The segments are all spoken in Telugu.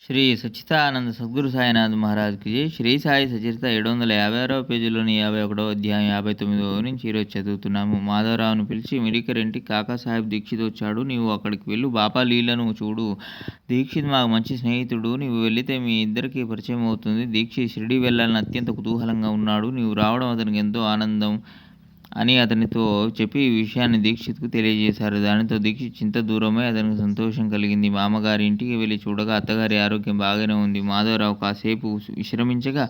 శ్రీ సచ్చిదానంద సద్గురు సాయినాథ్ మహారాజ్‌కి జై. శ్రీ సాయి సచరిత 756వ పేజీలోని 51వ అధ్యాయం 59వ నుంచి ఈరోజు చదువుతున్నాము. మాధవరావును పిలిచి మిరికరింటి కాకాసాహెబ్ దీక్షిత్ వచ్చాడు. నీవు అక్కడికి వెళ్ళు, బాపా లీలను చూడు. దీక్షిత్ మాకు మంచి స్నేహితుడు. నీవు వెళితే మీ ఇద్దరికీ పరిచయం అవుతుంది. దీక్షిత్ షిరిడీ వెళ్ళాలని అత్యంత కుతూహలంగా ఉన్నాడు. నీవు రావడం అతనికి ఎంతో ఆనందం అని అతనితో చెప్పి ఈ విషయాన్ని దీక్షిత్కు తెలియజేశారు. దానితో దీక్షిత్ చింత దూరమై అతనికి సంతోషం కలిగింది. మామగారి ఇంటికి వెళ్ళి చూడగా అత్తగారి ఆరోగ్యం బాగానే ఉంది. మాధవరావు కాసేపు విశ్రమించగా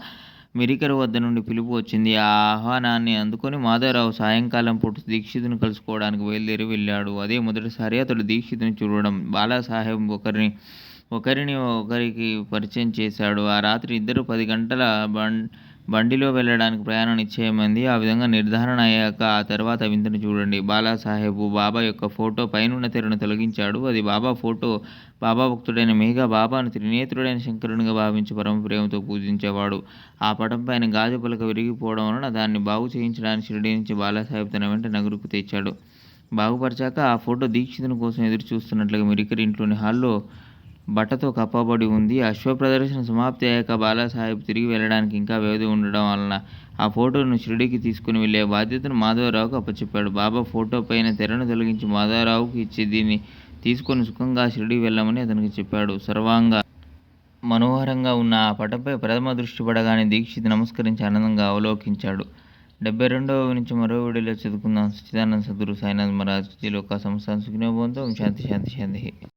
మిరికరు వద్ద నుండి పిలుపు వచ్చింది. ఆ ఆహ్వానాన్ని అందుకొని మాధవరావు సాయంకాలం పూట దీక్షితుని కలుసుకోవడానికి బయలుదేరి వెళ్ళాడు. అదే మొదటిసారి అతడు దీక్షితుని చూడడం. బాలాసాహెబ్ ఒకరిని ఒకరికి పరిచయం చేశాడు. ఆ రాత్రి ఇద్దరు 10 గంటల బండిలో వెళ్ళడానికి ప్రయాణం నిశ్చయమైంది. ఆ విధంగా నిర్ధారణ అయ్యాక ఆ తర్వాత వింతను చూడండి. బాలాసాహెబు బాబా యొక్క ఫోటో పైనున్న తెరను తొలగించాడు. అది బాబా ఫోటో. బాబా భక్తుడైన మేఘా బాబాను త్రినేత్రుడైన శంకరునిగా భావించి పరమ ప్రేమతో పూజించేవాడు. ఆ పటం పైన గాజు పలక విరిగిపోవడం వలన దాన్ని బాగు చేయించడానికి షిరిడీ నుంచి బాలాసాహెబ్ తన వెంట నగరుకు తెచ్చాడు. బాగుపరిచాక ఆ ఫోటో దీక్షితుని కోసం ఎదురు చూస్తున్నట్లుగా మిరికరి ఇంట్లోని హాల్లో బట్టతో కప్పబడి ఉంది. అశ్వ ప్రదర్శన సమాప్తి అయ్యాక బాలాసాహెబ్ తిరిగి వెళ్ళడానికి ఇంకా వ్యవధి ఉండడం వలన ఆ ఫోటోను షిరిడీకి తీసుకుని వెళ్ళే బాధ్యతను మాధవరావుకు అప్పచెప్పాడు. బాబా ఫోటో పైన తెరను తొలగించి మాధవరావుకు ఇచ్చి దీన్ని తీసుకొని సుఖంగా షిరిడీ వెళ్ళమని అతనికి చెప్పాడు. సర్వాంగ మనోహరంగా ఉన్న ఆ పటంపై ప్రథమ దృష్టి పడగానే దీక్షిత్ నమస్కరించి ఆనందంగా అవలోకించాడు. 72వ నుంచి మరో వీడియోలో చదువుకుందాం. సచ్చిదానంద సద్గురు సాయినాథ్ మహారాజ్ జీ. లోకా సమస్తాన్ సుఖినో భవంతు. ఓం శాంతి శాంతి శాంతి.